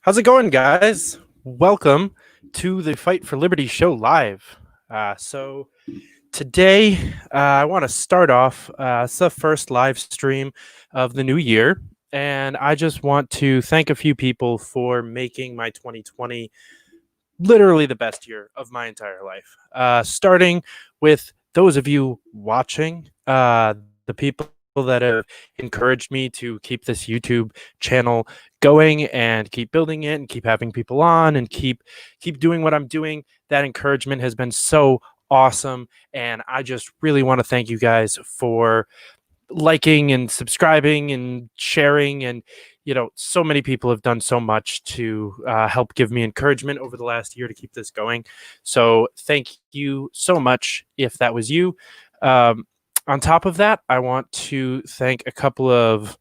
How's it going, guys? Welcome to the Fight for Liberty show live. So today, I want to start off. It's the first live stream of the new year, and I just want to thank a few people for making my 2020 literally the best year of my entire life. Starting with those of you watching, the people that have encouraged me to keep this YouTube channel going and keep building it and keep having people on and keep doing what I'm doing. That encouragement has been so awesome, and I just really want to thank you guys for liking and subscribing and sharing. And so many people have done so much to help give me encouragement over the last year to keep this going. So thank you so much if that was you. On top of that, I want to thank a couple of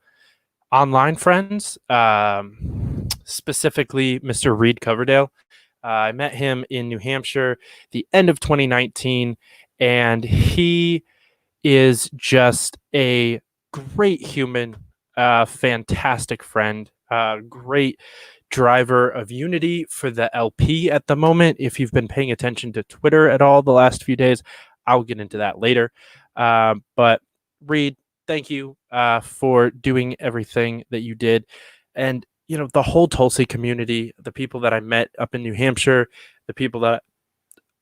online friends, specifically Mr. Reed Coverdale. I met him in New Hampshire the end of 2019, and he is just a great human, fantastic friend, great driver of unity for the LP at the moment. If you've been paying attention to Twitter at all the last few days, I'll get into that later. But Reed, thank you for doing everything that you did. And, the whole Tulsi community, the people that I met up in New Hampshire, the people that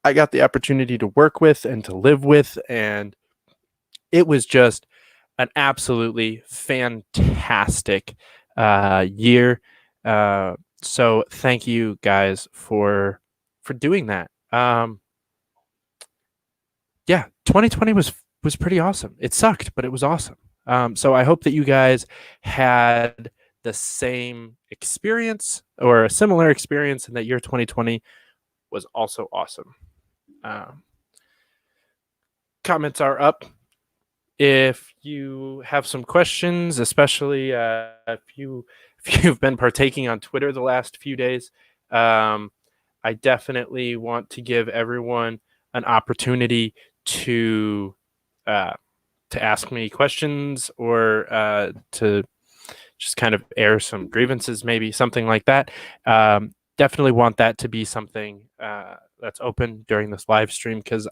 I got the opportunity to work with and to live with, and it was just an absolutely fantastic year. So thank you guys for doing that. Yeah, 2020 was pretty awesome. It sucked, but it was awesome. So I hope that you guys had the same experience or a similar experience, and that year 2020 was also awesome. Comments are up. If you have some questions, especially if you've been partaking on Twitter the last few days, I definitely want to give everyone an opportunity to ask me questions, or to just kind of air some grievances, maybe something like that. Definitely want that to be something that's open during this live stream, because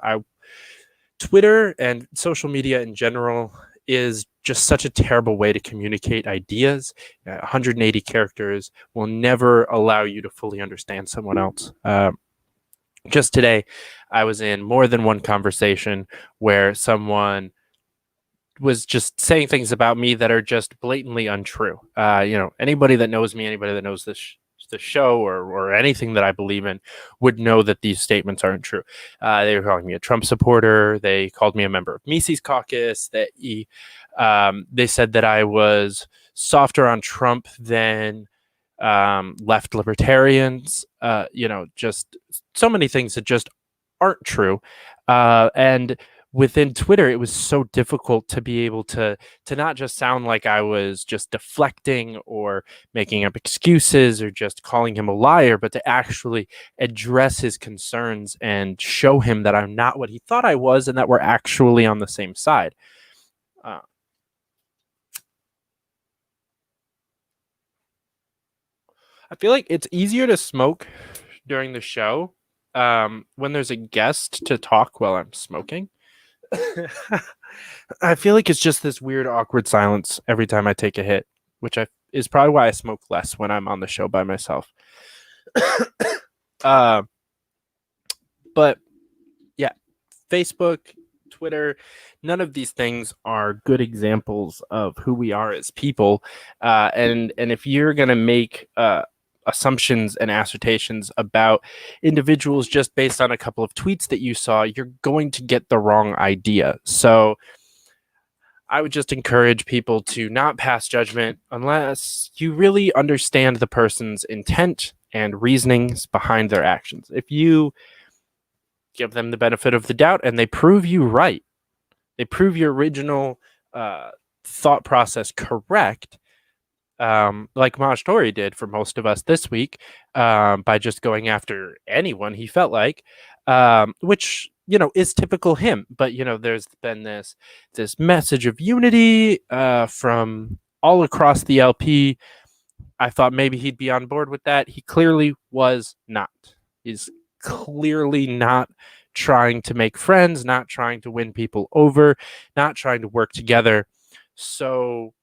Twitter and social media in general is just such a terrible way to communicate ideas. 180 characters will never allow you to fully understand someone else. Just today, I was in more than one conversation where someone was just saying things about me that are just blatantly untrue. Anybody that knows me, anybody that knows this show or anything that I believe in would know that these statements aren't true. They were calling me a Trump supporter. They called me a member of Mises Caucus. That they said that I was softer on Trump than left libertarians. Just so many things that just aren't true. And within Twitter, it was so difficult to be able to not just sound like I was just deflecting or making up excuses or just calling him a liar, but to actually address his concerns and show him that I'm not what he thought I was, and that we're actually on the same side. I feel like it's easier to smoke during the show when there's a guest to talk while I'm smoking. I feel like it's just this weird, awkward silence every time I take a hit, which is probably why I smoke less when I'm on the show by myself. But yeah, Facebook, Twitter, none of these things are good examples of who we are as people. And if you're going to make assumptions and assertions about individuals just based on a couple of tweets that you saw, you're going to get the wrong idea. So I would just encourage people to not pass judgment unless you really understand the person's intent and reasonings behind their actions. If you give them the benefit of the doubt and they prove you right, they prove your original thought process correct, like Maj Tory did for most of us this week, by just going after anyone he felt like, which is typical him. But there's been this message of unity from all across the LP. I thought maybe he'd be on board with that. He clearly was not. He's clearly not trying to make friends, not trying to win people over, not trying to work together. So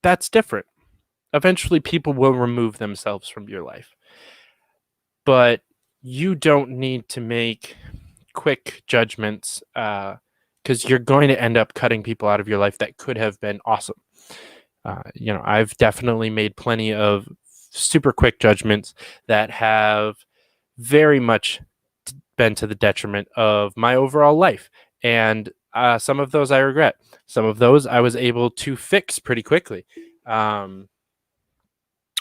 that's different. Eventually, people will remove themselves from your life. But you don't need to make quick judgments because you're going to end up cutting people out of your life that could have been awesome. I've definitely made plenty of super quick judgments that have very much been to the detriment of my overall life. And some of those I regret. Some of those I was able to fix pretty quickly.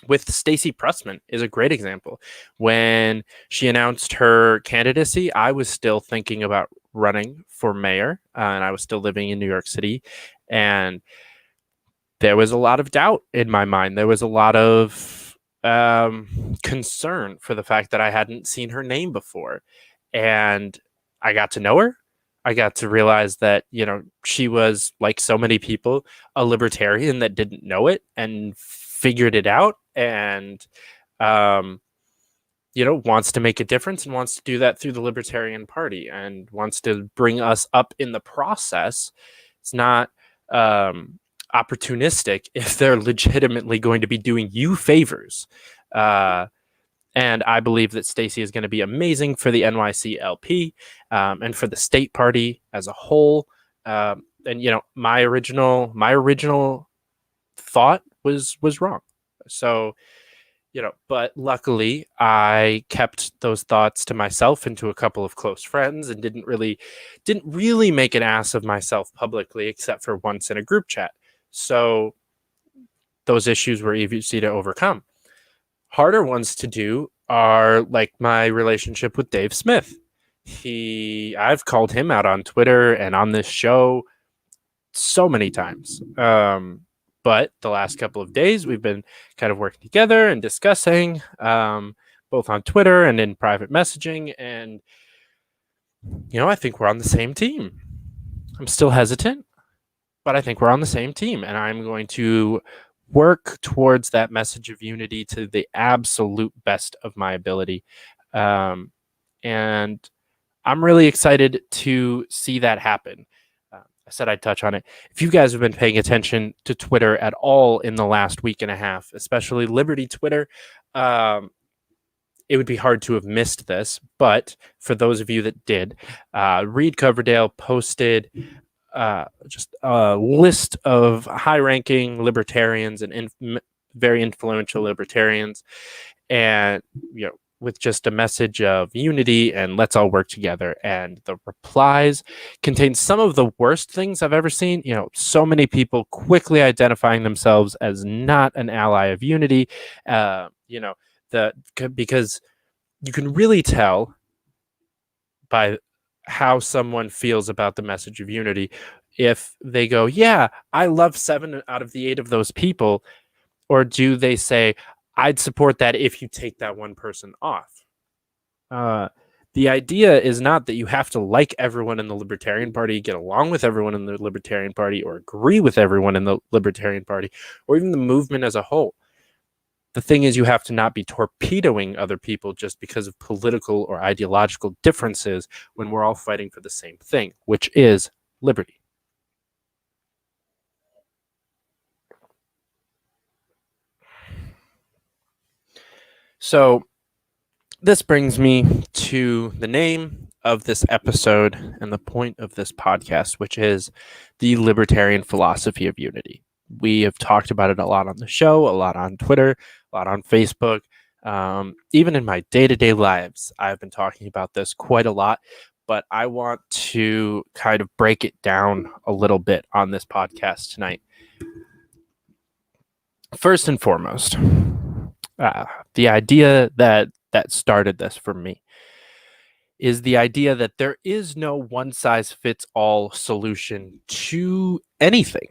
With Stacey Pressman is a great example. When she announced her candidacy, I was still thinking about running for mayor, and I was still living in New York City. And there was a lot of doubt in my mind. There was a lot of concern for the fact that I hadn't seen her name before. And I got to know her. I got to realize that, she was, like so many people, a libertarian that didn't know it and figured it out and, wants to make a difference and wants to do that through the Libertarian Party and wants to bring us up in the process. It's not opportunistic if they're legitimately going to be doing you favors. And I believe that Stacey is going to be amazing for the NYCLP and for the state party as a whole. And my original thought was wrong. So, but luckily I kept those thoughts to myself and to a couple of close friends and didn't really make an ass of myself publicly, except for once in a group chat. So those issues were easy to overcome. Harder ones to do are like my relationship with Dave Smith. I've called him out on Twitter and on this show so many times. But the last couple of days, we've been kind of working together and discussing, both on Twitter and in private messaging. And, I think we're on the same team. I'm still hesitant, but I think we're on the same team. And I'm going to work towards that message of unity to the absolute best of my ability. And I'm really excited to see that happen. I said I'd touch on it. If you guys have been paying attention to Twitter at all in the last week and a half, especially Liberty Twitter, it would be hard to have missed this. But for those of you that did, Reed Coverdale posted just a list of high-ranking libertarians and very influential libertarians, and with just a message of unity and let's all work together. And the replies contain some of the worst things I've ever seen. So many people quickly identifying themselves as not an ally of unity. Because you can really tell by how someone feels about the message of unity if they go, yeah, I love 7 out of the 8 of those people, or do they say, I'd support that if you take that one person off. The idea is not that you have to like everyone in the Libertarian Party, get along with everyone in the Libertarian Party, or agree with everyone in the Libertarian Party, or even the movement as a whole. The thing is, you have to not be torpedoing other people just because of political or ideological differences when we're all fighting for the same thing, which is liberty. So this brings me to the name of this episode and the point of this podcast, which is the libertarian philosophy of unity. We have talked about it a lot on the show, a lot on Twitter, a lot on Facebook. Even in my day-to-day lives, I've been talking about this quite a lot, but I want to kind of break it down a little bit on this podcast tonight. First and foremost, the idea that started this for me is the idea that there is no one-size-fits-all solution to anything.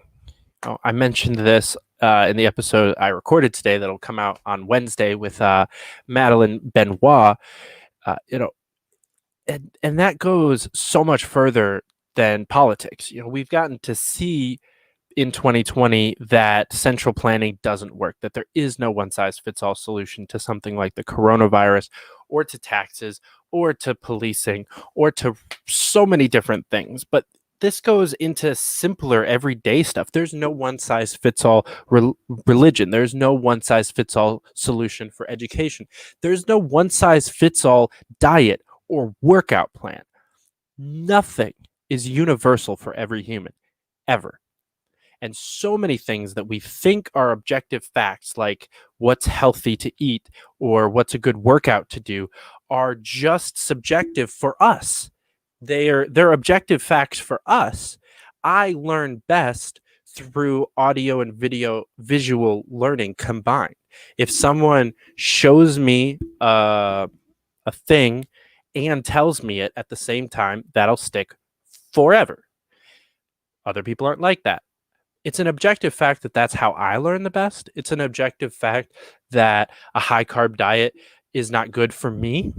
I mentioned this in the episode I recorded today that'll come out on Wednesday with Madeline Benoit. And that goes so much further than politics. We've gotten to see in 2020 that central planning doesn't work, that there is no one-size-fits-all solution to something like the coronavirus or to taxes or to policing or to so many different things. But this goes into simpler everyday stuff. There's no one-size-fits-all religion. There's no one-size-fits-all solution for education. There's no one-size-fits-all diet or workout plan. Nothing is universal for every human, ever. And so many things that we think are objective facts, like what's healthy to eat or what's a good workout to do, are just subjective for us. They're objective facts for us. I learn best through audio and visual learning combined. If someone shows me a thing and tells me it at the same time, that'll stick forever. Other people aren't like that. It's an objective fact that that's how I learn the best. It's an objective fact that a high carb diet is not good for me,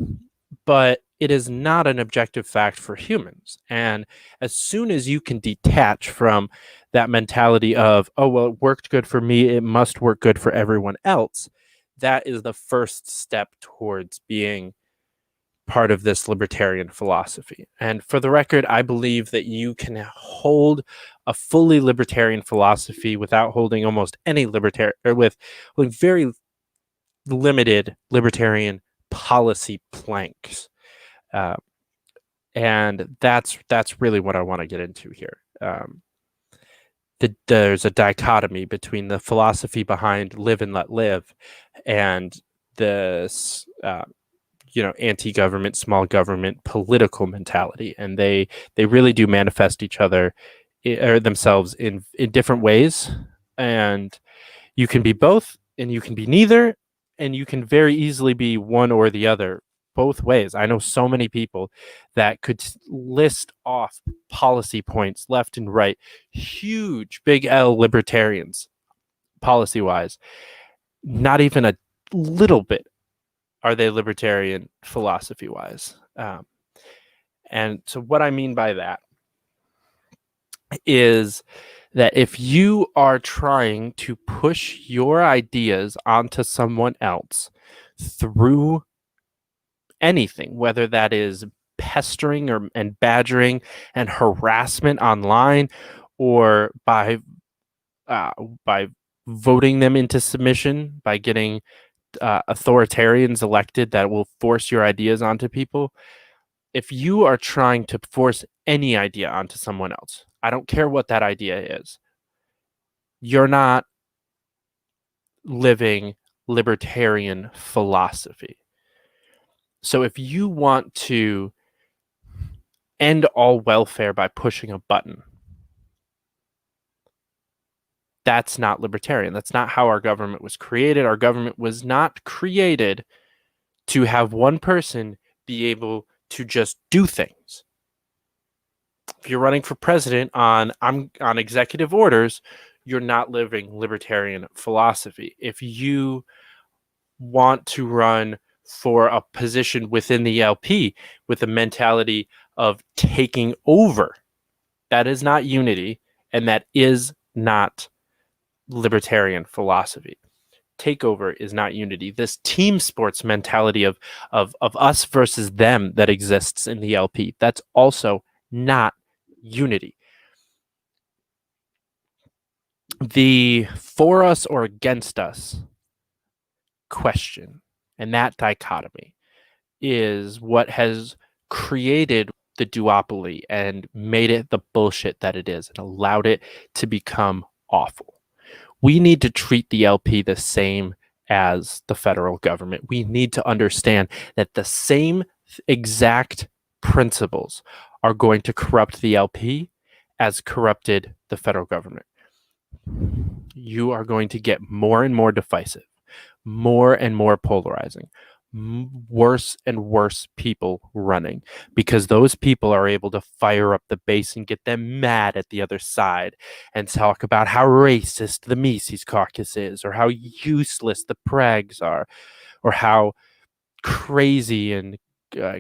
but it is not an objective fact for humans. And as soon as you can detach from that mentality of, oh, well, it worked good for me, it must work good for everyone else, that is the first step towards being part of this libertarian philosophy. And for the record, I believe that you can hold a fully libertarian philosophy without holding almost any libertarian, or with very limited libertarian policy planks. And that's really what I want to get into here. There's a dichotomy between the philosophy behind live and let live and this anti-government, small government political mentality, and they really do manifest each other or themselves in different ways. And you can be both, and you can be neither, and you can very easily be one or the other, both ways. I know so many people that could list off policy points left and right, huge, big L libertarians, policy-wise. Not even a little bit are they libertarian philosophy-wise. And so what I mean by that is that if you are trying to push your ideas onto someone else through anything, whether that is pestering and badgering and harassment online, or by voting them into submission, by getting authoritarians elected that will force your ideas onto people. If you are trying to force any idea onto someone else, I don't care what that idea is, you're not living libertarian philosophy. So if you want to end all welfare by pushing a button, that's not libertarian. That's not how our government was created. Our government was not created to have one person be able to just do things. If you're running for president on executive orders, you're not living libertarian philosophy. If you want to run for a position within the LP with a mentality of taking over, that is not unity, and that is not libertarian philosophy. Takeover is not unity. This team sports mentality of us versus them that exists in the LP, that's also not unity. The for us or against us question and that dichotomy is what has created the duopoly and made it the bullshit that it is and allowed it to become awful. We need to treat the LP the same as the federal government. We need to understand that the same exact principles are going to corrupt the LP as corrupted the federal government. You are going to get more and more divisive, more and more polarizing, worse and worse people running, because those people are able to fire up the base and get them mad at the other side and talk about how racist the Mises Caucus is, or how useless the Prags are, or how crazy and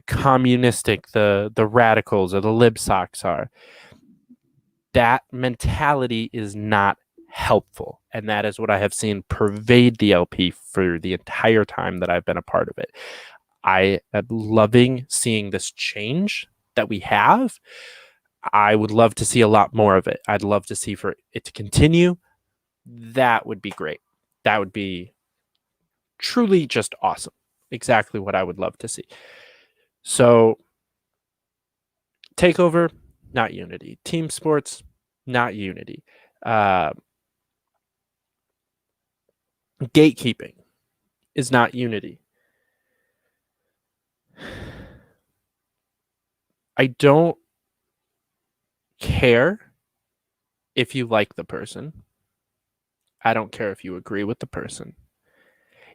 communistic the radicals or the lib socs are. that mentality is not helpful. And that is what I have seen pervade the LP for the entire time that I've been a part of it. I am loving seeing this change that we have. I would love to see a lot more of it. I'd love to see for it to continue. That would be great. That would be truly just awesome. Exactly what I would love to see. So, takeover, not unity. Team sports, not unity. Gatekeeping is not unity. I don't care if you like the person. I don't care if you agree with the person.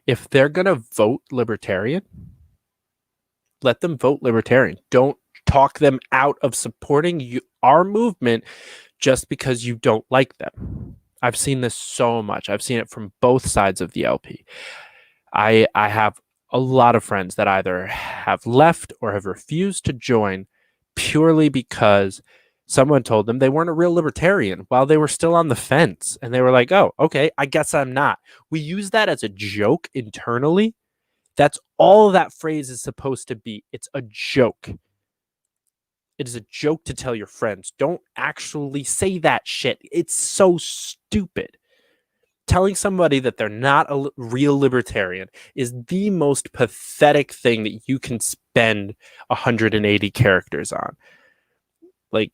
If they're going to vote Libertarian, let them vote Libertarian. Don't talk them out of supporting our movement just because you don't like them. I've seen this so much. I've seen it from both sides of the LP. I have a lot of friends that either have left or have refused to join purely because someone told them they weren't a real libertarian while they were still on the fence. And they were like, oh, okay, I guess I'm not. We use that as a joke internally. That's all that phrase is supposed to be. It's a joke. It is a joke to tell your friends. Don't actually say that shit. It's so stupid. Telling somebody that they're not a real libertarian is the most pathetic thing that you can spend 180 characters on. Like,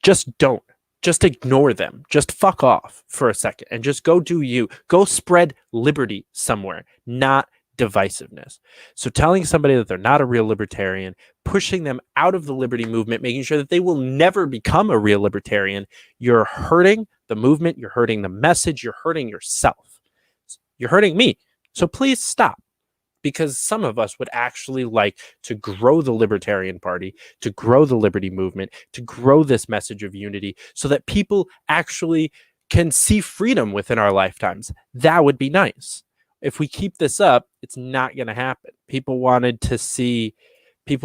just don't. Just ignore them. Just fuck off for a second and just go do you. Go spread liberty somewhere, not divisiveness. So telling somebody that they're not a real libertarian, pushing them out of the liberty movement, making sure that they will never become a real libertarian, you're hurting the movement, you're hurting the message, you're hurting yourself. You're hurting me. So please stop. Because some of us would actually like to grow the Libertarian Party, to grow the liberty movement, to grow this message of unity so that people actually can see freedom within our lifetimes. That would be nice. If we keep this up, it's not going to happen. People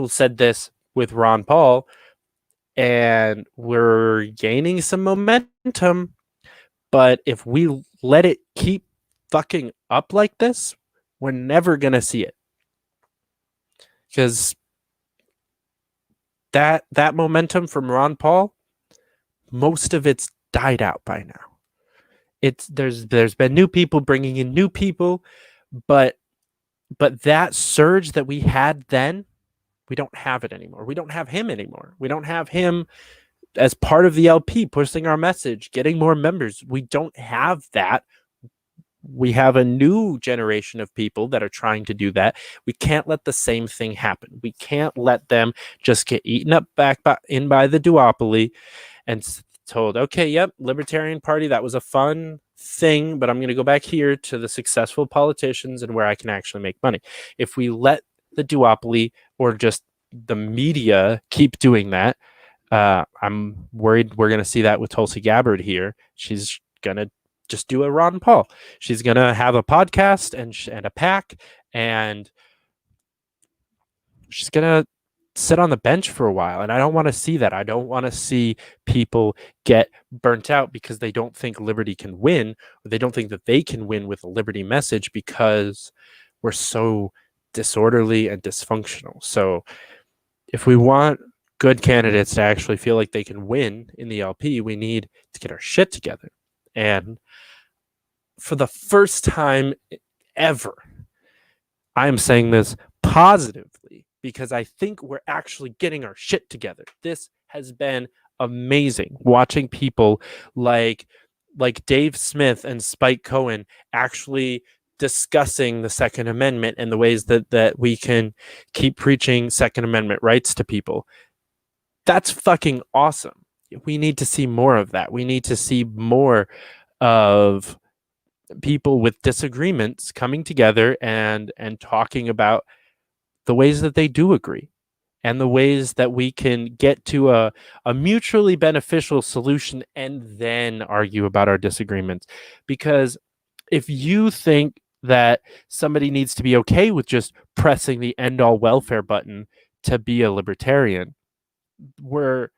said this with Ron Paul, and we're gaining some momentum. But if we let it keep fucking up like this, we're never going to see it. Because that momentum from Ron Paul, most of it's died out by now. There's been new people bringing in new people, but that surge that we had then, we don't have it anymore. We don't have him anymore. We don't have him as part of the LP pushing our message, getting more members. We don't have that. We have a new generation of people that are trying to do that. We can't let the same thing happen. We can't let them just get eaten up by the duopoly and told, okay, yep, Libertarian Party, that was a fun thing, but I'm going to go back here to the successful politicians and where I can actually make money. If we let the duopoly or just the media keep doing that, I'm worried we're going to see that with Tulsi Gabbard here. She's going to just do a Ron Paul. She's going to have a podcast and a PAC, and she's going to sit on the bench for a while. And I don't want to see that. I don't want to see people get burnt out because they don't think liberty can win, or they don't think that they can win with a liberty message because we're so disorderly and dysfunctional. So if we want good candidates to actually feel like they can win in the LP, we need to get our shit together. And for the first time ever, I am saying this positively because I think we're actually getting our shit together. This has been amazing watching people like Dave Smith and Spike Cohen actually discussing the Second Amendment and the ways that we can keep preaching Second Amendment rights to people. That's fucking awesome. We need to see more of that. We need to see more of people with disagreements coming together and talking about the ways that they do agree and the ways that we can get to a mutually beneficial solution and then argue about our disagreements. Because if you think that somebody needs to be okay with just pressing the end all welfare button to be a libertarian, we're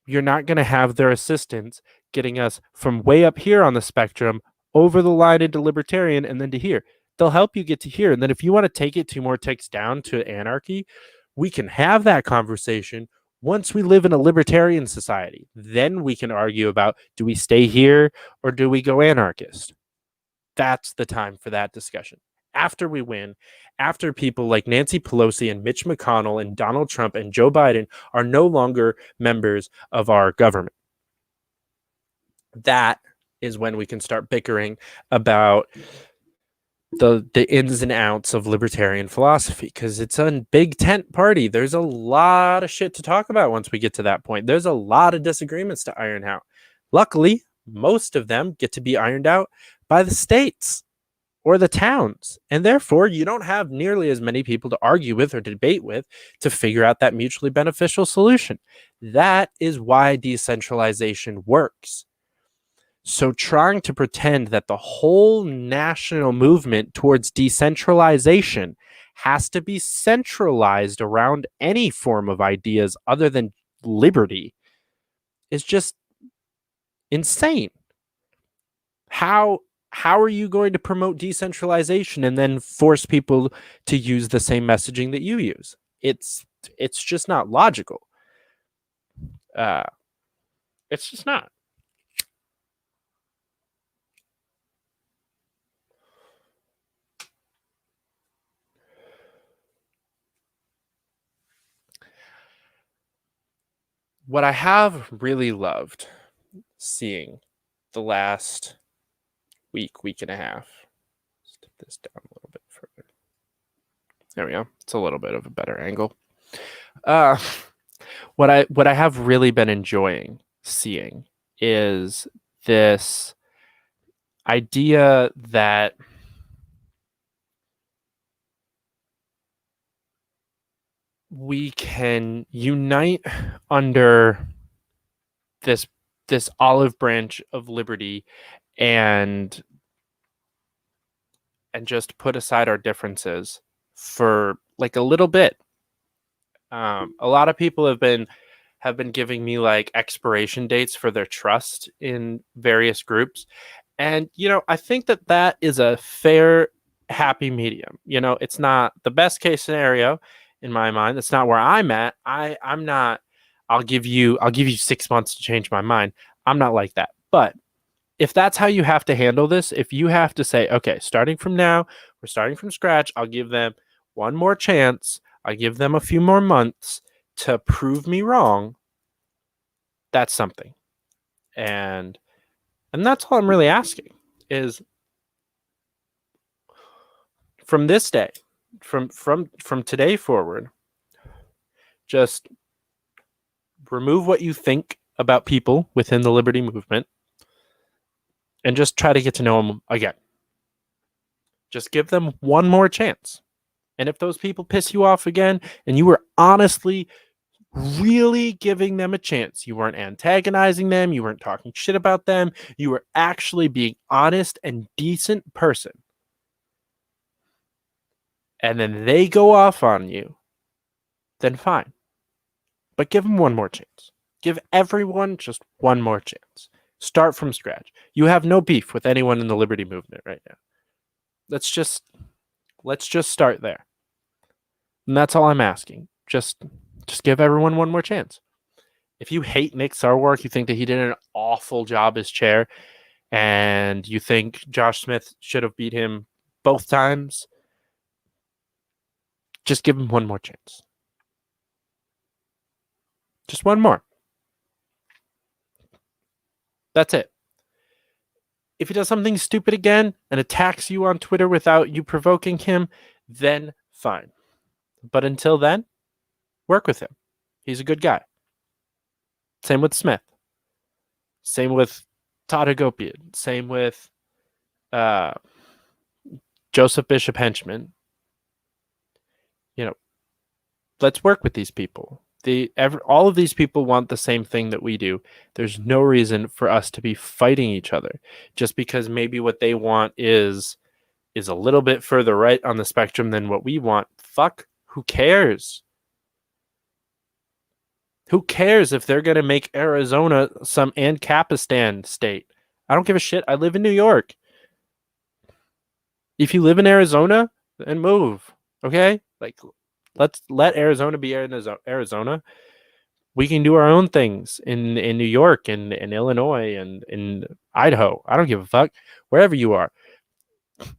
you're not going to have their assistance getting us from way up here on the spectrum over the line into libertarian and then to here. They'll help you get to here. And then if you want to take it 2 more ticks down to anarchy, we can have that conversation once we live in a libertarian society. Then we can argue about, do we stay here or do we go anarchist? That's the time for that discussion. After we win, after people like Nancy Pelosi and Mitch McConnell and Donald Trump and Joe Biden are no longer members of our government. That is when we can start bickering about the ins and outs of libertarian philosophy, because it's a big tent party. There's a lot of shit to talk about once we get to that point. There's a lot of disagreements to iron out. Luckily, most of them get to be ironed out by the states or the towns, and therefore you don't have nearly as many people to argue with or debate with to figure out that mutually beneficial solution. That is why decentralization works. So trying to pretend that the whole national movement towards decentralization has to be centralized around any form of ideas other than liberty is just insane. How are you going to promote decentralization and then force people to use the same messaging that you use? It's just not logical. It's just not. What I have really loved seeing the last week and a half. Let's tip this down a little bit further. There we go. It's a little bit of a better angle. What I have really been enjoying seeing is this idea that we can unite under this olive branch of liberty and just put aside our differences for like a little bit. A lot of people have been giving me like expiration dates for their trust in various groups, and I think that is a fair, happy medium. It's not the best case scenario in my mind. That's not where I'm at. I'm not. I'll give you 6 months to change my mind. I'm not like that. But if that's how you have to handle this, if you have to say, okay, starting from now, we're starting from scratch, I'll give them one more chance. I'll give them a few more months to prove me wrong. That's something. And that's all I'm really asking is from this day, from today forward, just remove what you think about people within the liberty movement and just try to get to know them again. Just give them one more chance. And if those people piss you off again and you were honestly really giving them a chance, you weren't antagonizing them, you weren't talking shit about them, you were actually being honest and decent person, and then they go off on you, then fine. But give them one more chance. Give everyone just one more chance. Start from scratch. You have no beef with anyone in the liberty movement right now. Let's just start there. And that's all I'm asking. Just give everyone one more chance. If you hate Nick Sarwark, you think that he did an awful job as chair, and you think Josh Smith should have beat him both times, just give him one more chance. Just one more. That's it. If he does something stupid again and attacks you on Twitter without you provoking him, then fine. But until then, work with him. He's a good guy. Same with Smith. Same with Todd Hagopian. Same with Joseph Bishop Henchman. Let's work with these people. All of these people want the same thing that we do. There's no reason for us to be fighting each other just because maybe what they want is a little bit further right on the spectrum than what we want. Fuck, who cares? Who cares if they're going to make Arizona some Ancapistan state? I don't give a shit. I live in New York. If you live in Arizona, then move. Okay? Like, let's let Arizona be Arizona. We can do our own things in New York and in Illinois and in Idaho. I don't give a fuck. Wherever you are.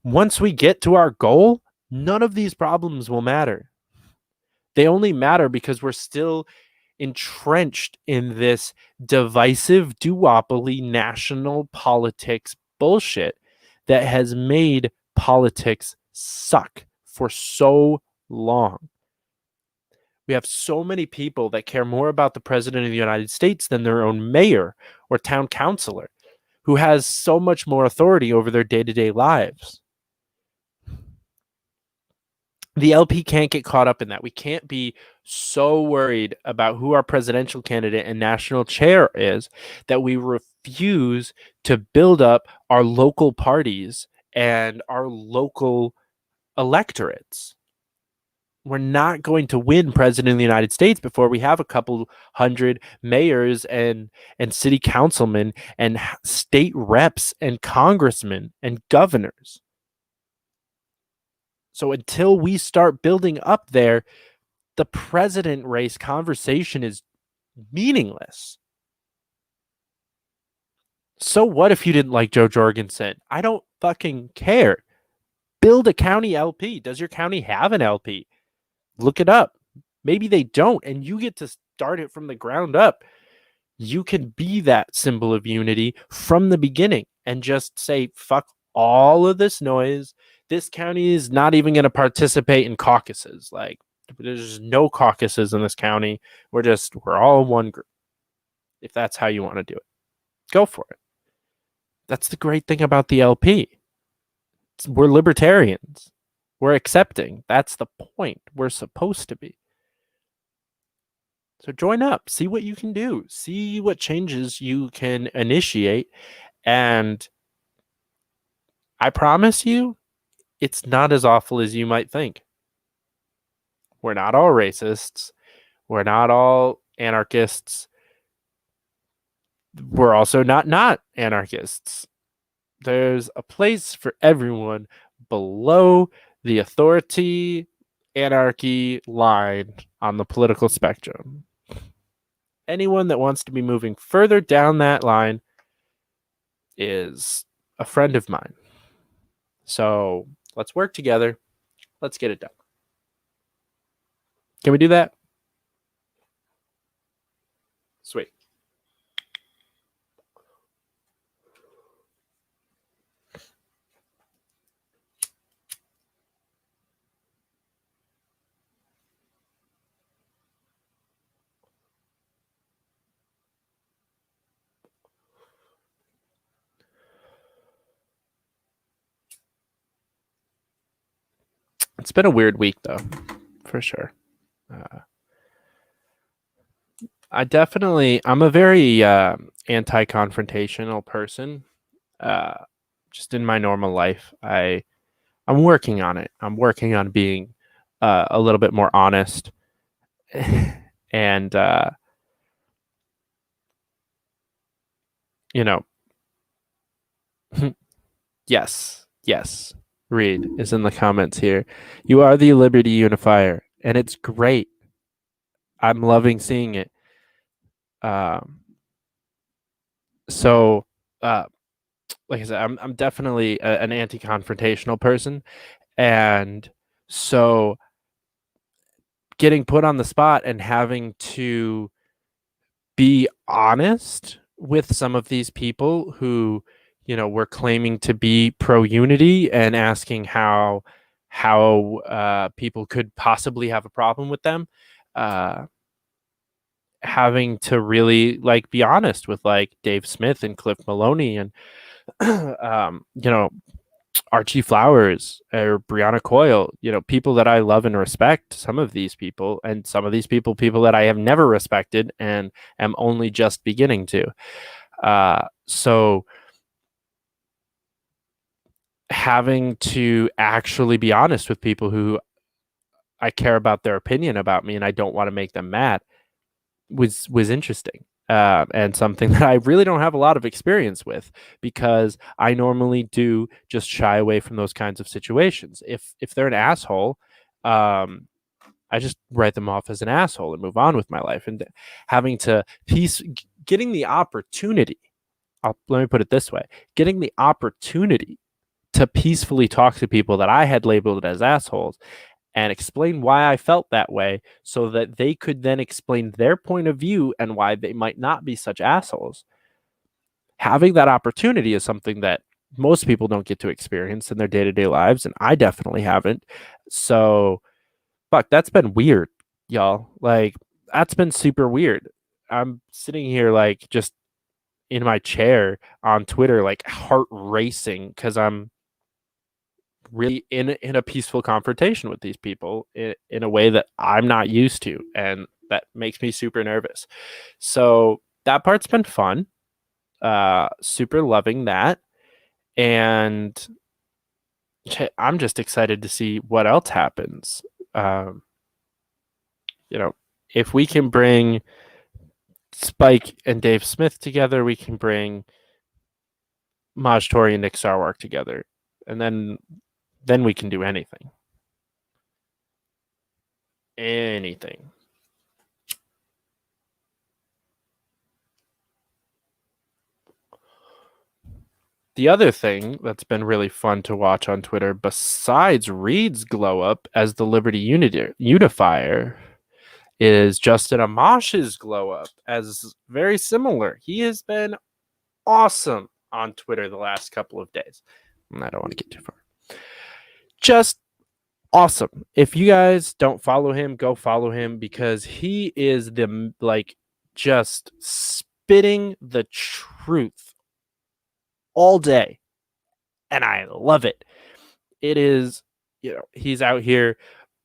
Once we get to our goal, none of these problems will matter. They only matter because we're still entrenched in this divisive duopoly national politics bullshit that has made politics suck for so long. We have so many people that care more about the president of the United States than their own mayor or town councilor, who has so much more authority over their day-to-day lives. The LP can't get caught up in that. We can't be so worried about who our presidential candidate and national chair is that we refuse to build up our local parties and our local electorates. We're not going to win president of the United States before we have a couple hundred mayors and city councilmen and state reps and congressmen and governors. So until we start building up there, the president race conversation is meaningless. So what if you didn't like Joe Jorgensen? I don't fucking care. Build a county LP. Does your county have an LP? Look it up. Maybe they don't, and you get to start it from the ground up. You can be that symbol of unity from the beginning and just say, fuck all of this noise. This county is not even going to participate in caucuses. Like, there's no caucuses in this county. We're all one group. If that's how you want to do it, go for it. That's the great thing about the LP. We're libertarians. We're accepting. That's the point. We're supposed to be. So join up. See what you can do. See what changes you can initiate. And I promise you, it's not as awful as you might think. We're not all racists. We're not all anarchists. We're also not anarchists. There's a place for everyone below the authority anarchy line on the political spectrum. Anyone that wants to be moving further down that line is a friend of mine. So let's work together. Let's get it done. Can we do that? Sweet. It's been a weird week, though, for sure. I'm a very anti-confrontational person. Just in my normal life, I'm working on it. I'm working on being a little bit more honest, and yes. Reed is in the comments here. You are the Liberty Unifier, and it's great. I'm loving seeing it. So, like I said, I'm definitely an anti-confrontational person, and so getting put on the spot and having to be honest with some of these people who, were claiming to be pro-unity and asking how people could possibly have a problem with them. Having to really be honest with Dave Smith and Cliff Maloney and Archie Flowers or Brianna Coyle, people that I love and respect, some of these people, and some of these people that I have never respected and am only just beginning to. So having to actually be honest with people who I care about their opinion about me and I don't want to make them mad was interesting. And something that I really don't have a lot of experience with, because I normally do just shy away from those kinds of situations. If they're an asshole, I just write them off as an asshole and move on with my life. And having to getting the opportunity, let me put it this way, getting the opportunity to peacefully talk to people that I had labeled as assholes and explain why I felt that way, so that they could then explain their point of view and why they might not be such assholes. Having that opportunity is something that most people don't get to experience in their day-to-day lives, and I definitely haven't. So, fuck, that's been weird, y'all. Like, that's been super weird. I'm sitting here, like, just in my chair on Twitter, like, heart racing, because I'm really in a peaceful confrontation with these people in a way that I'm not used to, and that makes me super nervous. So that part's been fun. Super loving that. And I'm just excited to see what else happens. If we can bring Spike and Dave Smith together, we can bring Maj Tory and Nick Sarwark together, and then we can do anything. Anything. The other thing that's been really fun to watch on Twitter, besides Reed's glow up as the Liberty Unifier, is Justin Amash's glow up as very similar. He has been awesome on Twitter the last couple of days. I don't want to get too far. Just awesome. If you guys don't follow him, go follow him, because he is just spitting the truth all day, and I love it. It is, he's out here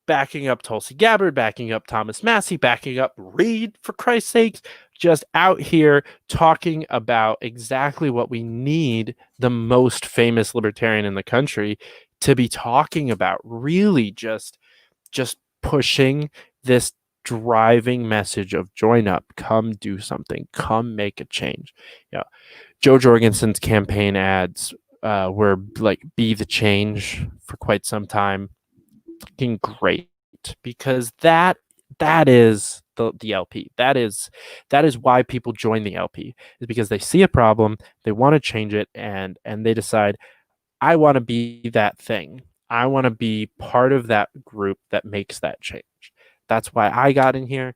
backing up Tulsi Gabbard, backing up Thomas Massie, backing up Reed, for Christ's sakes, just out here talking about exactly what we need the most famous libertarian in the country to be talking about. Really just pushing this driving message of join up, come do something, come make a change. Joe Jorgensen's campaign ads were like "Be the Change" for quite some time. Fucking great, because that is the LP. That is why people join the LP, is because they see a problem, they want to change it, and they decide, I want to be that thing. I want to be part of that group that makes that change. That's why I got in here.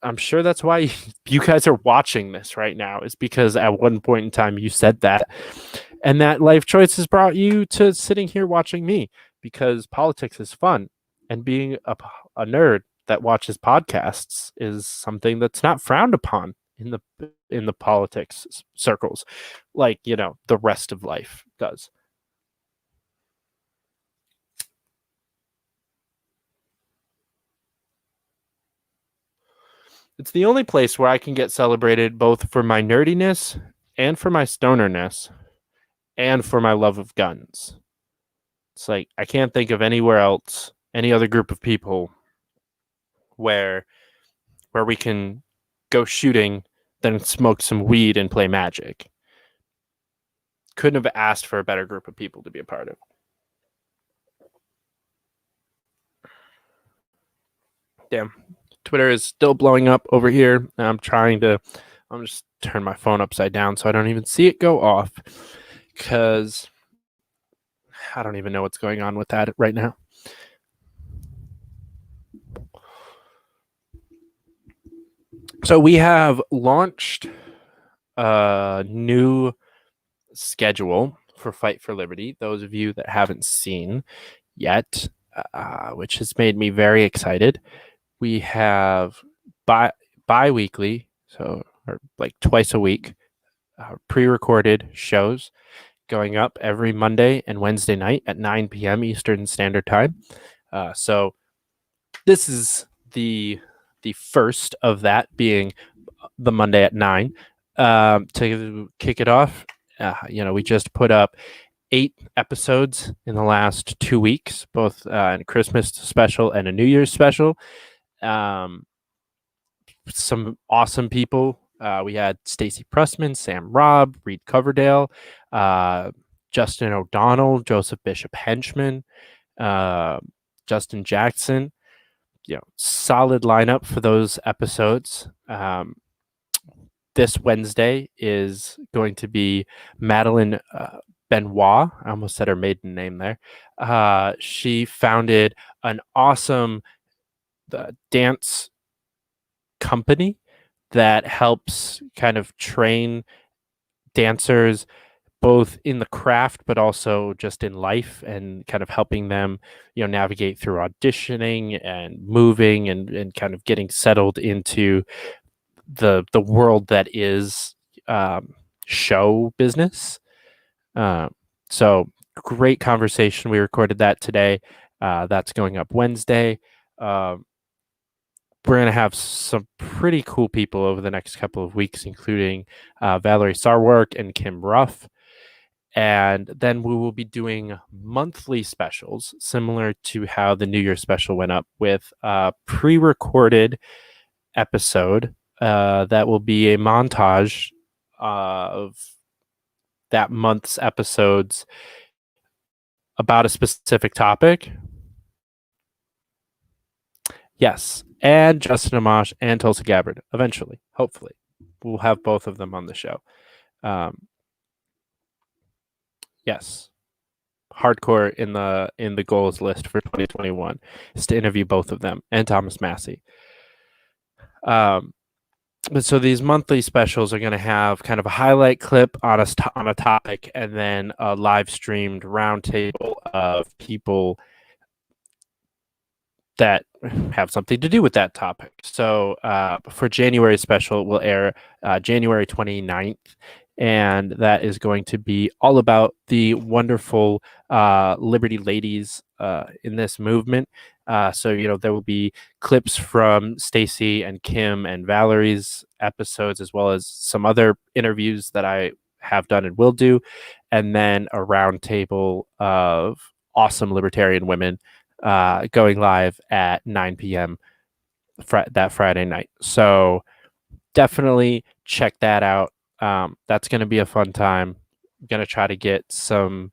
I'm sure that's why you guys are watching this right now, is because at one point in time you said that, and that life choice has brought you to sitting here watching me, because politics is fun, and being a nerd that watches podcasts is something that's not frowned upon in the politics circles, like the rest of life does. It's the only place where I can get celebrated both for my nerdiness and for my stonerness and for my love of guns. It's like I can't think of anywhere else, any other group of people where we can go shooting, then smoke some weed and play Magic. Couldn't have asked for a better group of people to be a part of. Damn. Twitter is still blowing up over here. I'm just turn my phone upside down so I don't even see it go off, because I don't even know what's going on with that right now. So we have launched a new schedule for Fight for Liberty. Those of you that haven't seen yet, which has made me very excited. We have bi-weekly, or like twice a week, pre-recorded shows going up every Monday and Wednesday night at 9 p.m. Eastern Standard Time. So this is the first of that, being the Monday at 9. To kick it off, we just put up 8 episodes in the last 2 weeks, both a Christmas special and a New Year's special. some awesome people. We had Stacey Pressman, Sam Robb, Reed Coverdale, Justin O'Donnell, Joseph Bishop Henchman, Justin Jackson. Solid lineup for those episodes. This Wednesday is going to be Madeline Benoit. I almost said her maiden name there. She founded an awesome dance company that helps kind of train dancers both in the craft but also just in life, and kind of helping them navigate through auditioning and moving and kind of getting settled into the world that is show business. So great conversation. We recorded that today. That's going up Wednesday. We're going to have some pretty cool people over the next couple of weeks, including Valerie Sarwark and Kim Ruff. And then we will be doing monthly specials, similar to how the New Year special went up, with a pre-recorded episode that will be a montage of that month's episodes about a specific topic. Yes, and Justin Amash and Tulsi Gabbard eventually, hopefully. We'll have both of them on the show. Yes, hardcore in the goals list for 2021 is to interview both of them and Thomas Massey. But so these monthly specials are going to have kind of a highlight clip on a topic, and then a live streamed roundtable of people that have something to do with that topic. So for January special, it will air January 29th. And that is going to be all about the wonderful Liberty ladies in this movement. So, there will be clips from Stacey and Kim and Valerie's episodes, as well as some other interviews that I have done and will do. And then a roundtable of awesome Libertarian women going live at 9 p.m. That Friday night. So definitely check that out. That's going to be a fun time. I'm going to try to get some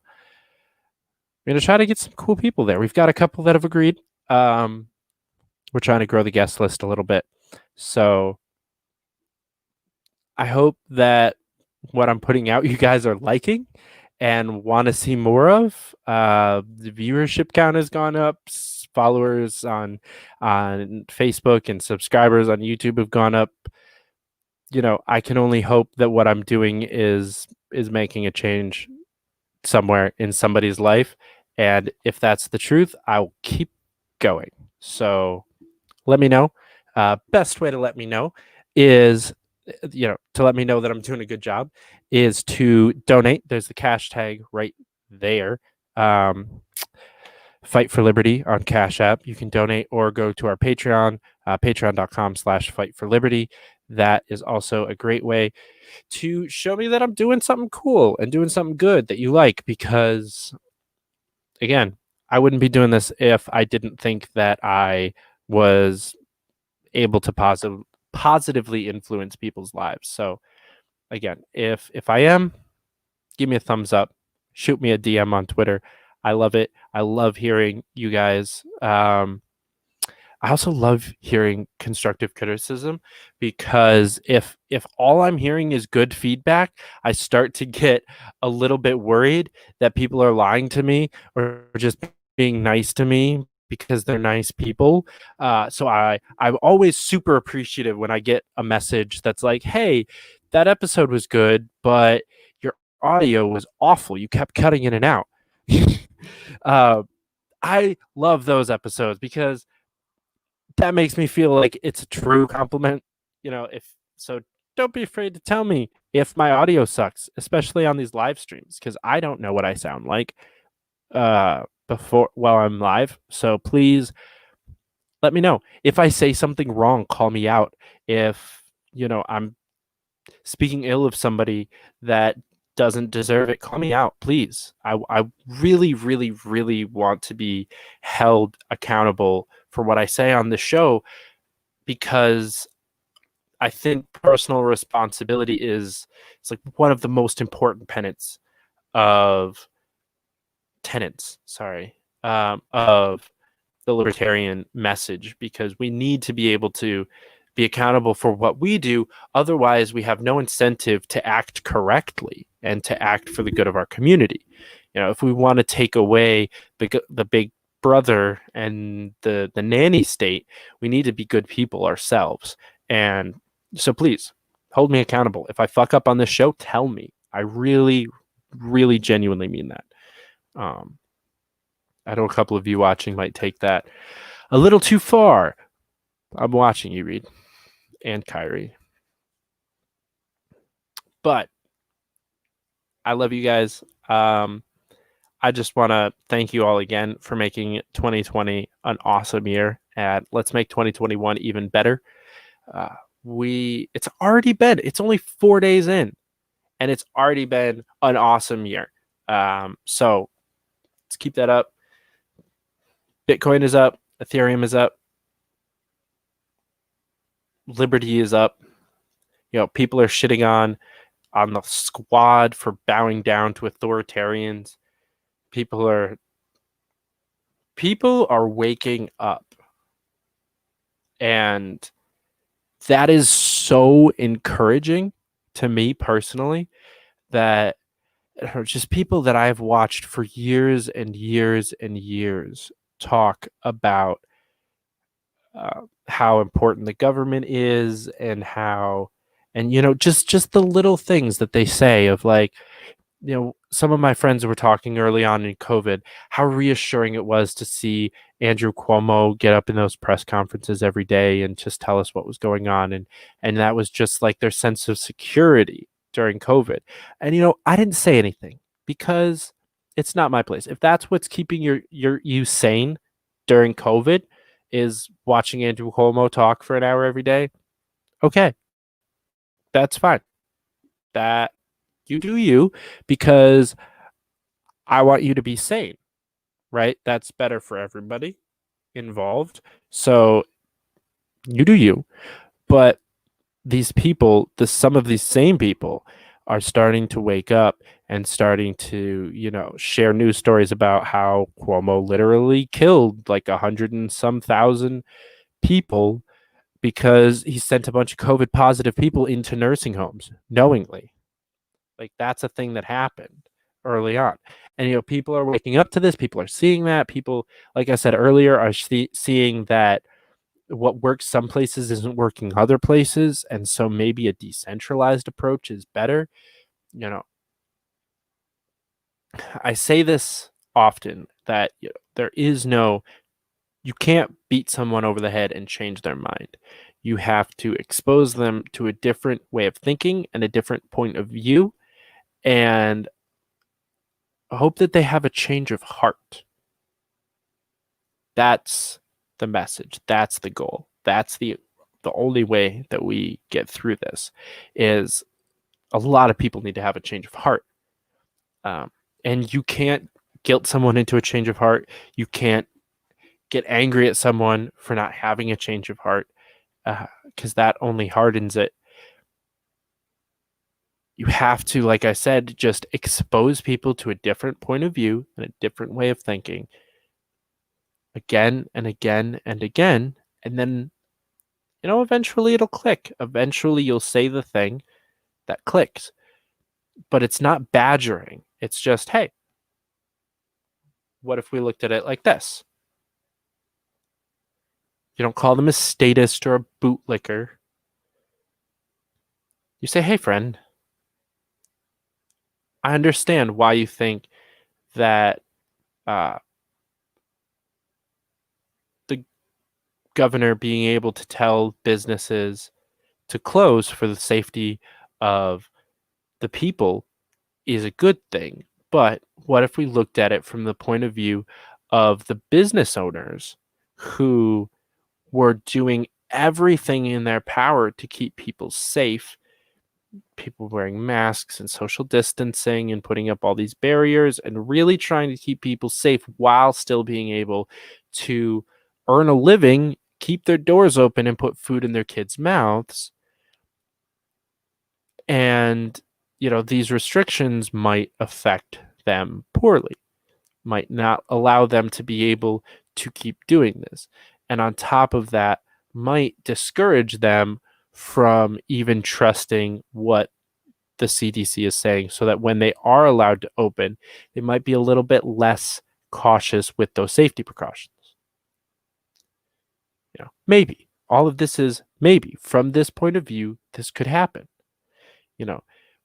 cool people there. We've got a couple that have agreed. We're trying to grow the guest list a little bit. So I hope that what I'm putting out you guys are liking and want to see more of. The viewership count has gone up. Followers on Facebook and subscribers on YouTube have gone up. I can only hope that what I'm doing is making a change somewhere in somebody's life. And if that's the truth, I'll keep going. So let me know. Best way to let me know is, to let me know that I'm doing a good job is to donate. There's the cash tag right there. Fight for Liberty on Cash App. You can donate or go to our Patreon, patreon.com/Fight for Liberty. That is also a great way to show me that I'm doing something cool and doing something good that you like, because again, I wouldn't be doing this if I didn't think that I was able to positively influence people's lives. So again, if I am, give me a thumbs up, shoot me a DM on Twitter. I love it. I love hearing you guys. I also love hearing constructive criticism, because if all I'm hearing is good feedback, I start to get a little bit worried that people are lying to me or just being nice to me because they're nice people. So I'm always super appreciative when I get a message that's like, hey, that episode was good, but your audio was awful. You kept cutting in and out. I love those episodes because that makes me feel like it's a true compliment. Don't be afraid to tell me if my audio sucks, especially on these live streams, because I don't know what I sound like while I'm live. So please let me know. If I say something wrong, call me out. If I'm speaking ill of somebody that doesn't deserve it, call me out, please. I really, really, really want to be held accountable for what I say on the show, because I think personal responsibility is it's like one of the most important of tenets, of the libertarian message, because we need to be able to be accountable for what we do. Otherwise, we have no incentive to act correctly and to act for the good of our community. If we want to take away the big brother and the nanny state, we need to be good people ourselves. And so please hold me accountable. If I fuck up on this show, tell me. I really, really genuinely mean that. I know a couple of you watching might take that a little too far. I'm watching you, Reed, and Kyrie. But I love you guys. I just want to thank you all again for making 2020 an awesome year, and let's make 2021 even better. It's only 4 days in, and it's already been an awesome year. So let's keep that up. Bitcoin is up. Ethereum is up. Liberty is up. People are shitting on the squad for bowing down to authoritarians. People are waking up. And that is so encouraging to me personally, that are just people that I've watched for years and years and years talk about how important the government is, and just the little things that they say of, like, some of my friends were talking early on in COVID, how reassuring it was to see Andrew Cuomo get up in those press conferences every day and just tell us what was going on. And that was just like their sense of security during COVID. And, I didn't say anything because it's not my place. If that's what's keeping you sane during COVID, is watching Andrew Cuomo talk for an hour every day, okay, that's fine. That you do you, because I want you to be sane, right? That's better for everybody involved. So you do you. But some of these same people are starting to wake up and starting to, share news stories about how Cuomo literally killed like 100 and some thousand people because he sent a bunch of COVID positive people into nursing homes knowingly. Like, that's a thing that happened early on. And, people are waking up to this. People are seeing that. People, like I said earlier, are seeing that what works some places isn't working other places. And so maybe a decentralized approach is better. I say this often, that you can't beat someone over the head and change their mind. You have to expose them to a different way of thinking and a different point of view, and hope that they have a change of heart. That's the message. That's the goal. That's the only way that we get through this. Is a lot of people need to have a change of heart. And you can't guilt someone into a change of heart. You can't get angry at someone for not having a change of heart, because that only hardens it. You have to, like I said, just expose people to a different point of view and a different way of thinking again and again and again. And then, eventually it'll click. Eventually you'll say the thing that clicks. But it's not badgering. It's just, hey, what if we looked at it like this? You don't call them a statist or a bootlicker. You say, hey, friend, I understand why you think that the governor being able to tell businesses to close for the safety of the people is a good thing. But what if we looked at it from the point of view of the business owners who were doing everything in their power to keep people safe, people wearing masks and social distancing and putting up all these barriers and really trying to keep people safe while still being able to earn a living, keep their doors open, and put food in their kids' mouths? And, these restrictions might affect them poorly, might not allow them to be able to keep doing this. And on top of that, might discourage them from even trusting what the CDC is saying, so that when they are allowed to open, they might be a little bit less cautious with those safety precautions. Maybe all of this is maybe from this point of view, this could happen.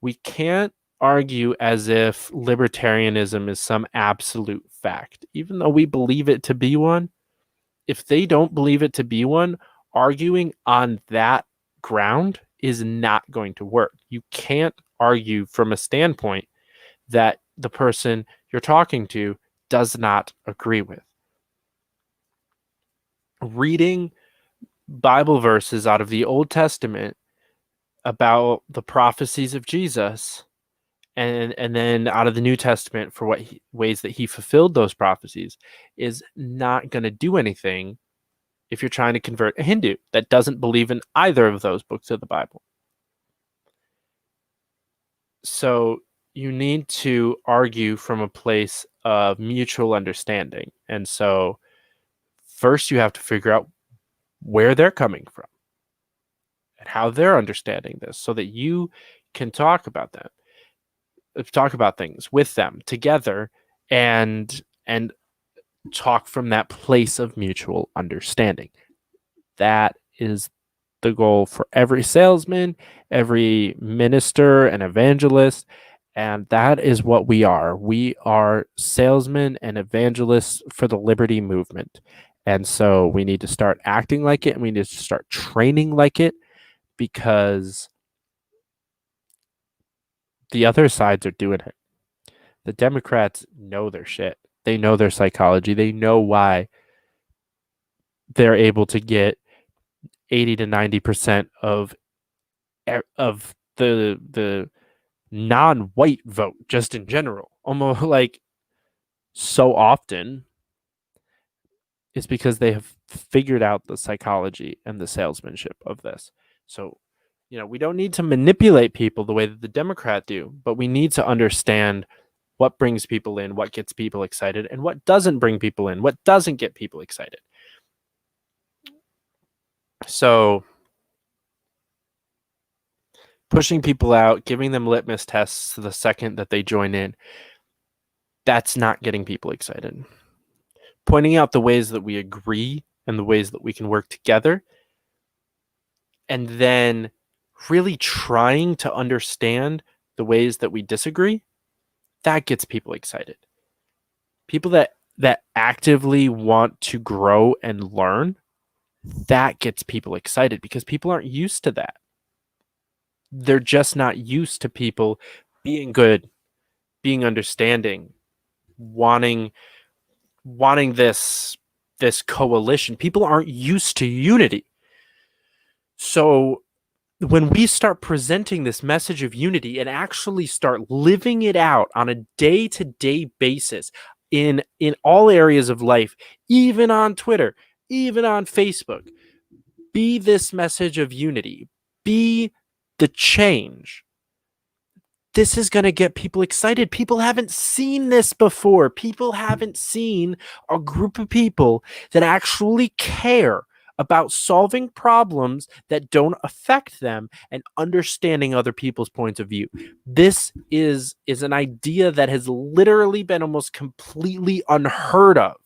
We can't argue as if libertarianism is some absolute fact, even though we believe it to be one. If they don't believe it to be one, arguing on that ground is not going to work. You can't argue from a standpoint that the person you're talking to does not agree with. Reading Bible verses out of the Old Testament about the prophecies of Jesus, and then out of the New Testament for ways that he fulfilled those prophecies, is not going to do anything if you're trying to convert a Hindu that doesn't believe in either of those books of the Bible. So you need to argue from a place of mutual understanding. And so first you have to figure out where they're coming from and how they're understanding this, so that you can talk about things with them together, and talk from that place of mutual understanding. That is the goal for every salesman, every minister and evangelist, and that is what we are. We are salesmen and evangelists for the liberty movement. And so we need to start acting like it, and we need to start training like it, because the other sides are doing it. The Democrats know their shit. They know their psychology. They know why they're able to get 80 to 90% of the non-white vote, just in general. Almost like so often is because they have figured out the psychology and the salesmanship of this. So, we don't need to manipulate people the way that the Democrats do, but we need to understand what brings people in, what gets people excited, and what doesn't bring people in, what doesn't get people excited. So pushing people out, giving them litmus tests the second that they join in, that's not getting people excited. Pointing out the ways that we agree and the ways that we can work together, and then really trying to understand the ways that we disagree, that gets people excited. People that actively want to grow and learn, that gets people excited, because people aren't used to that. They're just not used to people being good, being understanding, wanting this coalition. People aren't used to unity. So when we start presenting this message of unity and actually start living it out on a day-to-day basis in all areas of life, even on Twitter, even on Facebook, be this message of unity, be the change. This is going to get people excited. People haven't seen this before. People haven't seen a group of people that actually care about solving problems that don't affect them and understanding other people's points of view. This is an idea that has literally been almost completely unheard of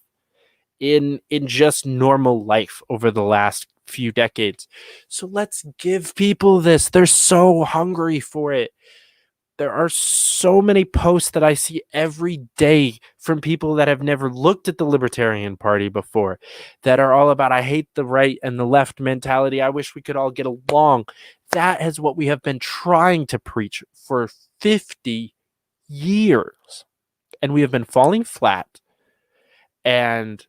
in just normal life over the last few decades. So let's give people this. They're so hungry for it. There are so many posts that I see every day from people that have never looked at the Libertarian Party before, that are all about, I hate the right and the left mentality. I wish we could all get along. That is what we have been trying to preach for 50 years. And we have been falling flat. And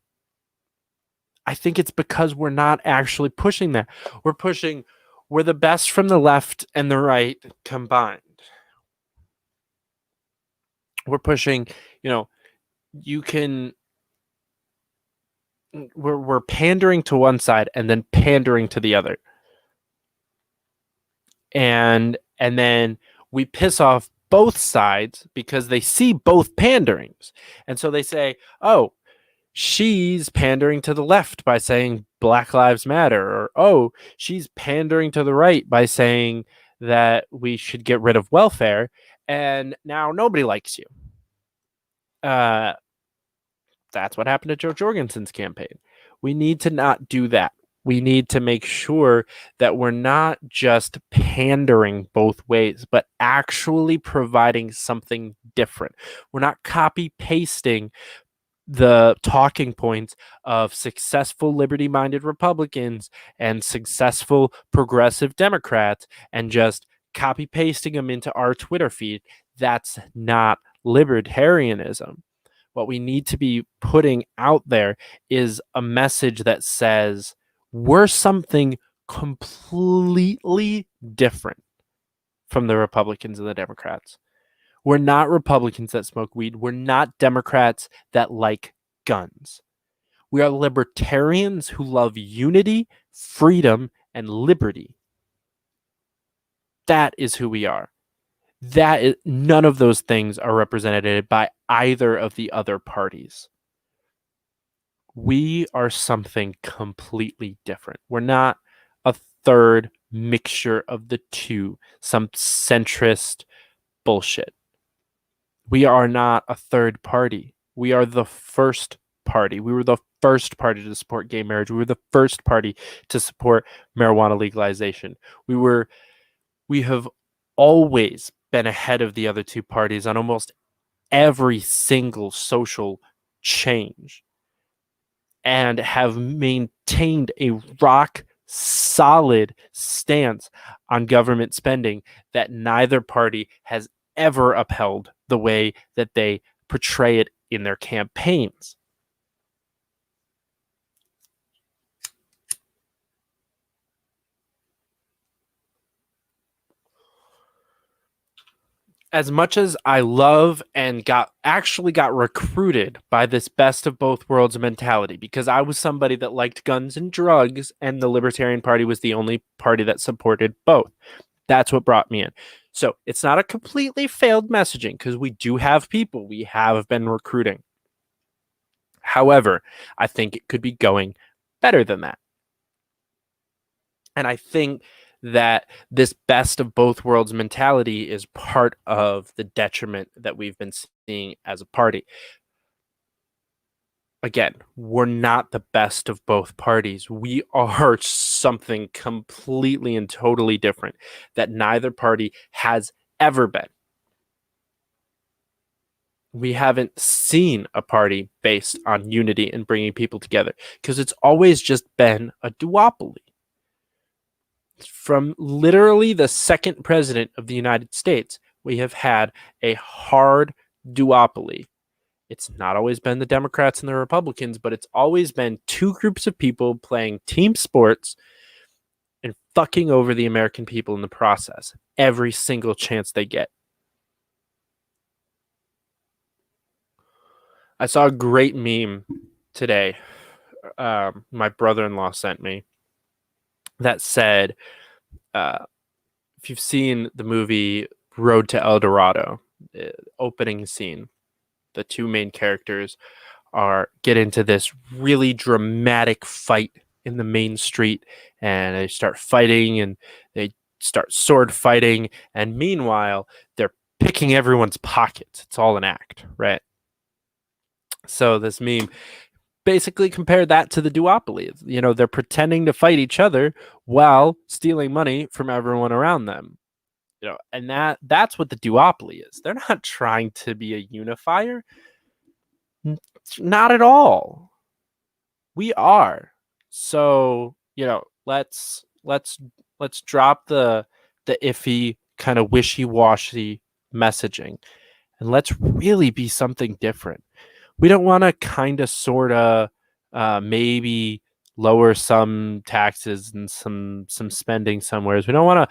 I think it's because we're not actually pushing that. We're the best from the left and the right combined. We're pushing, we're pandering to one side and then pandering to the other. And And then we piss off both sides because they see both panderings. And so they say, oh, she's pandering to the left by saying Black Lives Matter, or oh, she's pandering to the right by saying that we should get rid of welfare, and now nobody likes you. That's what happened to Joe Jorgensen's campaign. We need to not do that. We need to make sure that we're not just pandering both ways, but actually providing something different. We're not copy pasting the talking points of successful liberty minded Republicans and successful progressive Democrats and just copy pasting them into our Twitter feed. That's not libertarianism. What we need to be putting out there is a message that says we're something completely different from the Republicans and the Democrats. We're not Republicans that smoke weed. We're not Democrats that like guns. We are libertarians who love unity, freedom, and liberty. That is who we are. None of those things are represented by either of the other parties. We are something completely different. We're not a third mixture of the two, some centrist bullshit. We are not a third party. We are the first party. We were the first party to support gay marriage. We were the first party to support marijuana legalization. We have always been ahead of the other two parties on almost every single social change and have maintained a rock solid stance on government spending that neither party has ever upheld the way that they portray it in their campaigns. As much as I love and got recruited by this best of both worlds mentality, because I was somebody that liked guns and drugs, and the Libertarian Party was the only party that supported both. That's what brought me in. So it's not a completely failed messaging, because we do have people we have been recruiting. However, I think it could be going better than that. And I think that this best of both worlds mentality is part of the detriment that we've been seeing as a party. Again, we're not the best of both parties. We are something completely and totally different that neither party has ever been. We haven't seen a party based on unity and bringing people together, because it's always just been a duopoly. From literally the second president of the United States, we have had a hard duopoly. It's not always been the Democrats and the Republicans, but it's always been two groups of people playing team sports and fucking over the American people in the process every single chance they get. I saw a great meme today. My brother-in-law sent me that said, if you've seen the movie Road to El Dorado, opening scene, the two main characters get into this really dramatic fight in the main street, and they start fighting and they start sword fighting, and meanwhile they're picking everyone's pockets. It's all an act, right? So this meme basically compared that to the duopoly. You know, they're pretending to fight each other while stealing money from everyone around them. You know, and that's what the duopoly is. They're not trying to be a unifier. Not at all. We are. So, you know, let's drop the iffy kind of wishy-washy messaging, and let's really be something different. We don't want to kind of sort of maybe lower some taxes and some spending somewhere. We don't want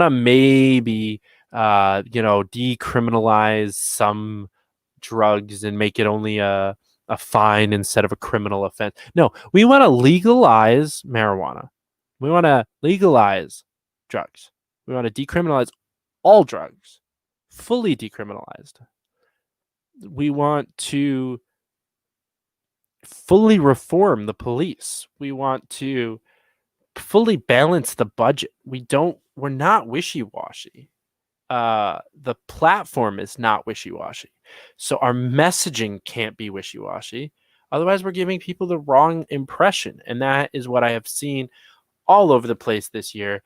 to maybe decriminalize some drugs and make it only a fine instead of a criminal offense. No, we want to legalize marijuana. We want to legalize drugs. We want to decriminalize all drugs fully decriminalized. We want to fully reform the police. We want to fully balance the budget. We're not wishy-washy. The platform is not wishy-washy. So our messaging can't be wishy-washy. Otherwise, we're giving people the wrong impression. And that is what I have seen all over the place this year.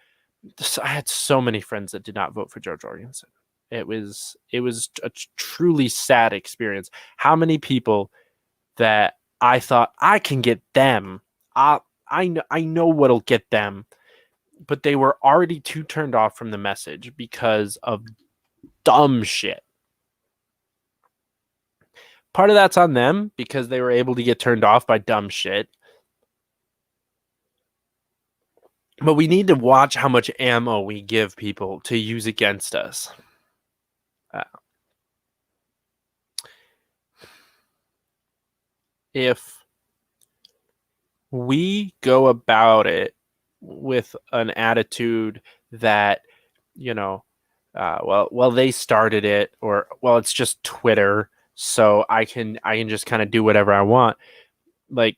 I had so many friends that did not vote for Joe Jorgensen. It was a truly sad experience. How many people that I thought I can get them, I know what'll get them, but they were already too turned off from the message because of dumb shit. Part of that's on them because they were able to get turned off by dumb shit. But we need to watch how much ammo we give people to use against us. If we go about it with an attitude that, well, they started it, or well, it's just Twitter, so I can just kind of do whatever I want. Like,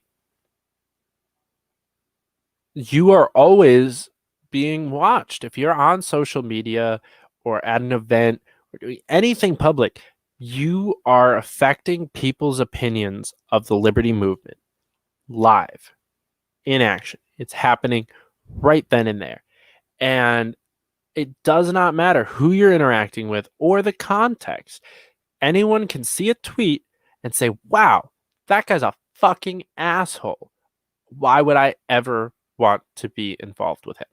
you are always being watched. If you're on social media or at an event or doing anything public, you are affecting people's opinions of the liberty movement live, in action. It's happening right then and there. And it does not matter who you're interacting with or the context. Anyone can see a tweet and say, wow, that guy's a fucking asshole. Why would I ever want to be involved with him?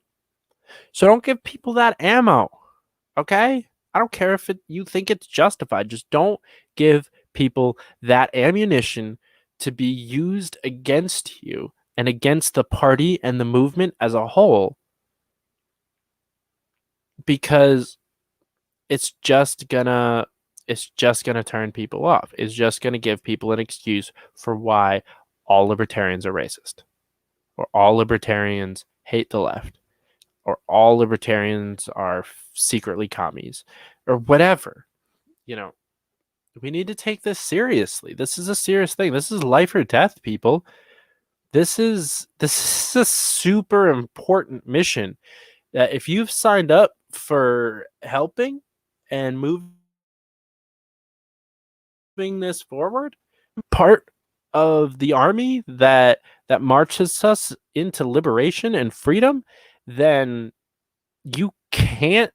So don't give people that ammo, okay? I don't care if you think it's justified. Just don't give people that ammunition to be used against you and against the party and the movement as a whole, because it's just gonna turn people off. It's just gonna give people an excuse for why all libertarians are racist, or all libertarians hate the left, or all libertarians are secretly commies, or whatever. We need to take this seriously. This is a serious thing. This is life or death, people. This is a super important mission that if you've signed up for helping and moving this forward, part of the army that marches us into liberation and freedom, then you can't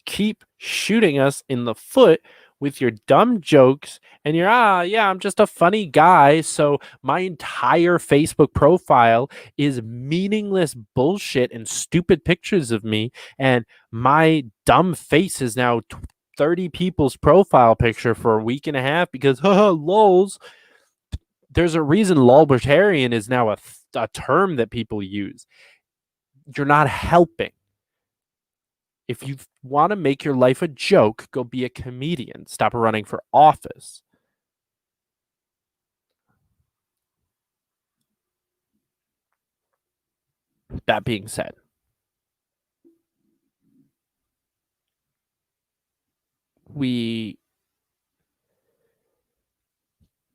keep shooting us in the foot with your dumb jokes and your I'm just a funny guy, so my entire Facebook profile is meaningless bullshit and stupid pictures of me, and my dumb face is now 30 people's profile picture for a week and a half because lols. There's a reason libertarian is now a term that people use. You're not helping. If you want to make your life a joke, go be a comedian. Stop running for office. That being said, we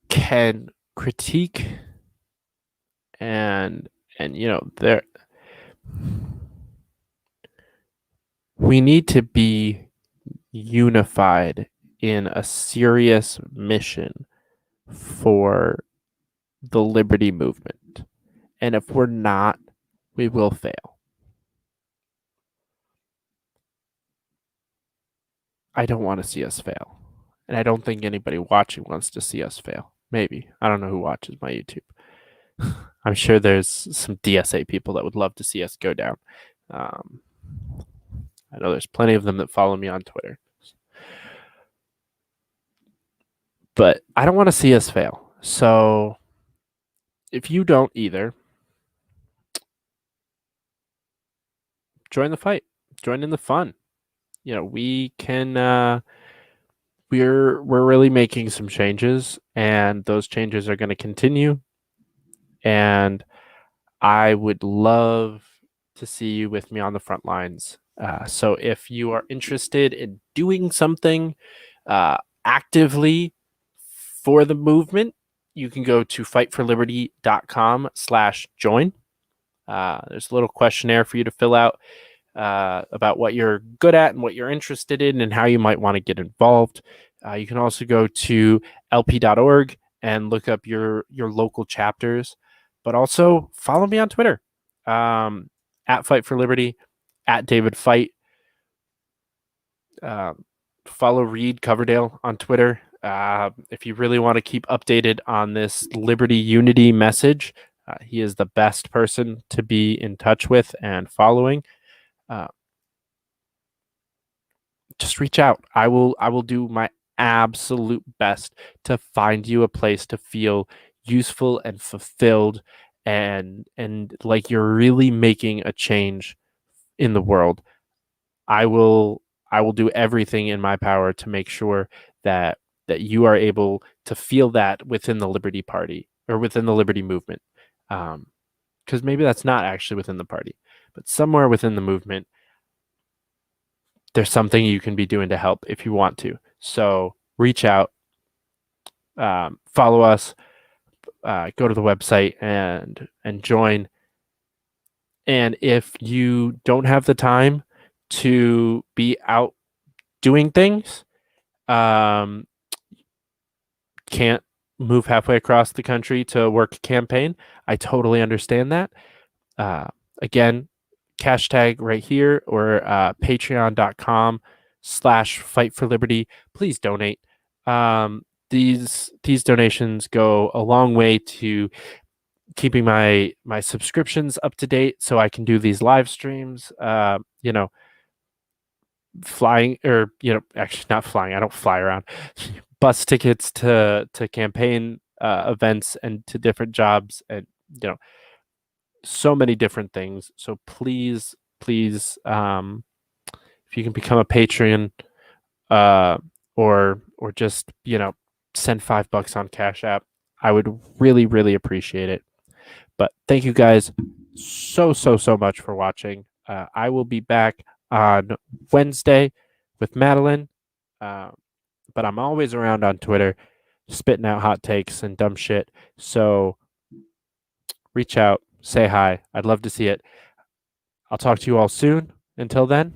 can critique and there we need to be unified in a serious mission for the liberty movement. And if we're not, we will fail. I don't want to see us fail. And I don't think anybody watching wants to see us fail. Maybe. I don't know who watches my YouTube. I'm sure there's some DSA people that would love to see us go down. I know there's plenty of them that follow me on Twitter. But I don't want to see us fail. So if you don't either, join the fight. Join in the fun. We can we're really making some changes, and those changes are going to continue. And I would love to see you with me on the front lines So if you are interested in doing something actively for the movement, you can go to fightforliberty.com/join. There's a little questionnaire for you to fill out about what you're good at and what you're interested in and how you might want to get involved. You can also go to lp.org and look up your local chapters, but also follow me on Twitter, at Fight for Liberty, at David Fite. Follow Reed Coverdale on Twitter. If you really want to keep updated on this Liberty Unity message, he is the best person to be in touch with and following. Just reach out. I will do my absolute best to find you a place to feel useful and fulfilled and like you're really making a change in the world. I will do everything in my power to make sure that you are able to feel that within the Liberty Party or within the Liberty movement. Because maybe that's not actually within the party, but somewhere within the movement, there's something you can be doing to help if you want to. So reach out, follow us, go to the website and join. And if you don't have the time to be out doing things, can't move halfway across the country to work a campaign, I totally understand that. Again, hashtag right here or patreon.com/fight for liberty. Please donate. These donations go a long way to keeping my subscriptions up to date so I can do these live streams. Flying or actually not flying. I don't fly around. Bus tickets to campaign events and to different jobs and so many different things. So please, if you can become a Patreon, or just send $5 on Cash App, I would really, really appreciate it. But thank you guys so much for watching. I will be back on Wednesday with Madeline, but I'm always around on Twitter, spitting out hot takes and dumb shit. So reach out, say hi. I'd love to see it. I'll talk to you all soon. Until then,